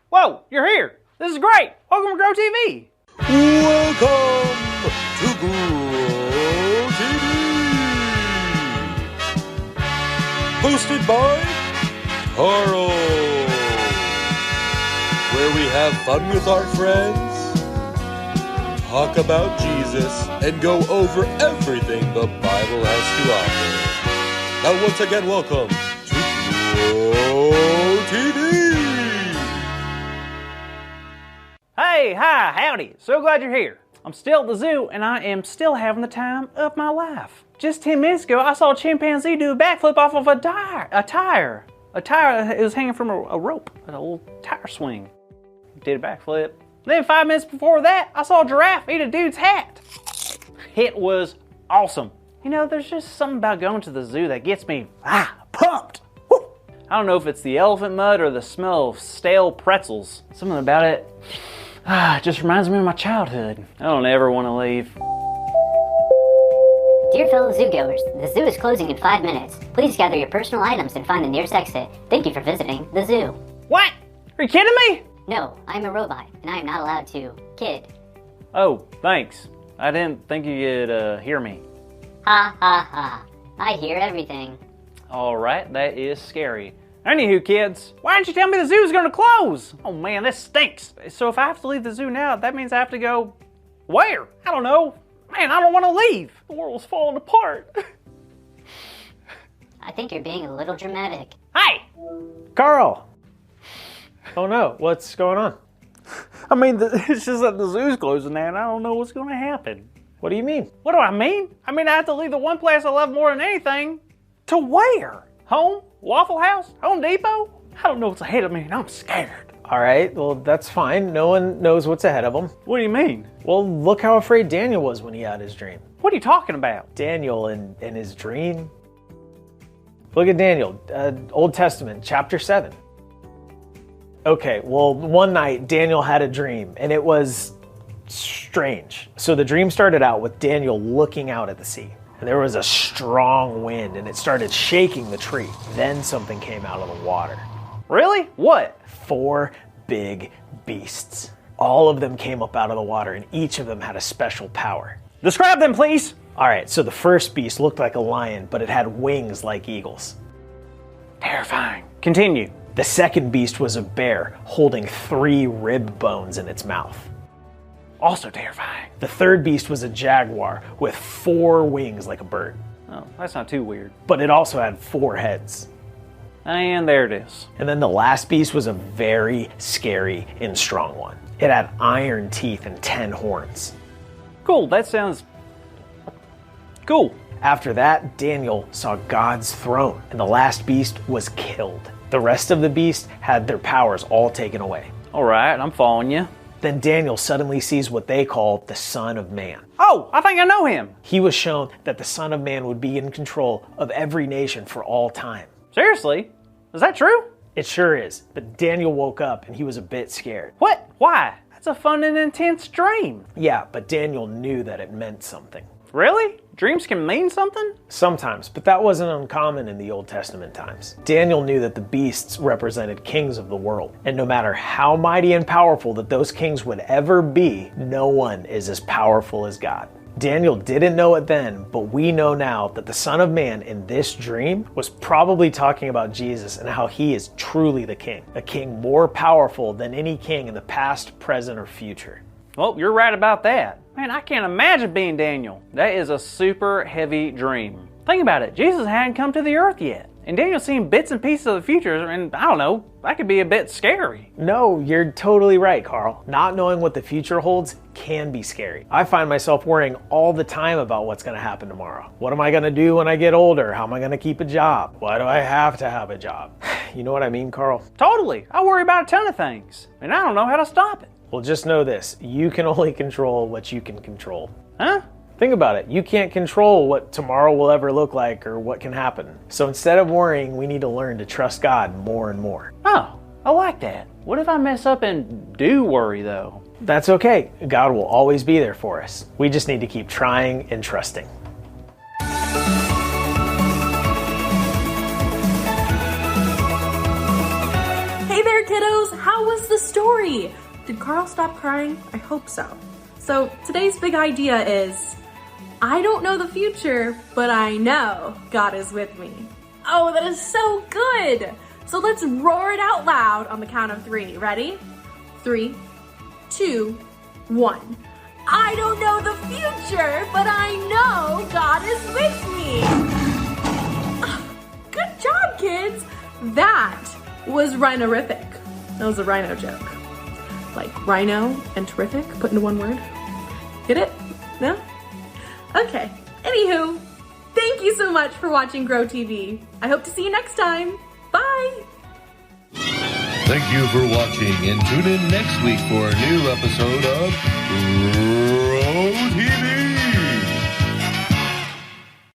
Whoa, you're here. This is great. Welcome to Grow TV. Welcome to Grow TV. Hosted by Carl. Where we have fun with our friends, talk about Jesus, and go over everything the Bible has to offer. Now once again, welcome to Grow TV. Hey, hi, howdy. So glad you're here. I'm still at the zoo and I am still having the time of my life. Just 10 minutes ago, I saw a chimpanzee do a backflip off of a tire. A tire that was hanging from a rope, a little tire swing. Did a backflip. Then 5 minutes before that, I saw a giraffe eat a dude's hat. It was awesome. You know, there's just something about going to the zoo that gets me pumped. Woo! I don't know if it's the elephant mud or the smell of stale pretzels. Something about it just reminds me of my childhood. I don't ever want to leave. Dear fellow zoogoers, the zoo is closing in 5 minutes. Please gather your personal items and find the nearest exit. Thank you for visiting the zoo. What? Are you kidding me? No, I am a robot, and I am not allowed to kid. Oh, thanks. I didn't think you could hear me. Ha ha ha. I hear everything. Alright, that is scary. Anywho, kids, why didn't you tell me the zoo is going to close? Oh man, this stinks. So if I have to leave the zoo now, that means I have to go where? I don't know. Man, I don't want to leave. The world's falling apart. I think you're being a little dramatic. Hey! Carl! Oh no, what's going on? I mean, it's just that the zoo's closing now and I don't know what's going to happen. What do you mean? What do I mean? I mean, I have to leave the one place I love more than anything. To where? Home? Waffle House? Home Depot? I don't know what's ahead of me and I'm scared. All right, well, that's fine. No one knows what's ahead of them. What do you mean? Well, look how afraid Daniel was when he had his dream. What are you talking about? Daniel in his dream. Look at Daniel, Old Testament, chapter 7. Okay, well, one night Daniel had a dream and it was strange. So the dream started out with Daniel looking out at the sea. And there was a strong wind and it started shaking the tree. Then something came out of the water. Really? What? 4 big beasts. All of them came up out of the water and each of them had a special power. Describe them, please. All right, so the first beast looked like a lion, but it had wings like eagles. Terrifying. Continue. The second beast was a bear holding 3 rib bones in its mouth. Also terrifying. The third beast was a jaguar with 4 wings like a bird. Oh, that's not too weird. But it also had 4 heads. And there it is. And then the last beast was a very scary and strong one. It had iron teeth and 10 horns. Cool, that sounds cool. After that, Daniel saw God's throne, and the last beast was killed. The rest of the beasts had their powers all taken away. All right, I'm following you. Then Daniel suddenly sees what they call the Son of Man. Oh, I think I know him. He was shown that the Son of Man would be in control of every nation for all time. Seriously? Is that true? It sure is, but Daniel woke up and he was a bit scared. What? Why? That's a fun and intense dream. Yeah, but Daniel knew that it meant something. Really? Dreams can mean something? Sometimes, but that wasn't uncommon in the Old Testament times. Daniel knew that the beasts represented kings of the world, and no matter how mighty and powerful that those kings would ever be, no one is as powerful as God. Daniel didn't know it then, but we know now that the Son of Man in this dream was probably talking about Jesus and how he is truly the king, a king more powerful than any king in the past, present, or future. Well, you're right about that. Man, I can't imagine being Daniel. That is a super heavy dream. Think about it. Jesus hadn't come to the earth yet. And Daniel's seeing bits and pieces of the future, and I don't know, that could be a bit scary. No, you're totally right, Carl. Not knowing what the future holds can be scary. I find myself worrying all the time about what's going to happen tomorrow. What am I going to do when I get older? How am I going to keep a job? Why do I have to have a job? You know what I mean, Carl? Totally. I worry about a ton of things, and I don't know how to stop it. Well, just know this. You can only control what you can control. Huh? Think about it. You can't control what tomorrow will ever look like or what can happen. So instead of worrying, we need to learn to trust God more and more. Oh, I like that. What if I mess up and do worry, though? That's okay. God will always be there for us. We just need to keep trying and trusting. how was the story? Did Carl stop crying? I hope so. So today's big idea is, I don't know the future, but I know God is with me. Oh, that is so good. So let's roar it out loud on the count of 3. Ready? 3, 2, 1. I don't know the future, but I know God is with me. Good job, kids. That was rhinorific. That was a rhino joke. Like rhino and terrific put into one word. Get it? No? Okay. Anywho, thank you so much for watching Grow TV. I hope to see you next time. Bye. Thank you for watching, and tune in next week for a new episode of Grow TV.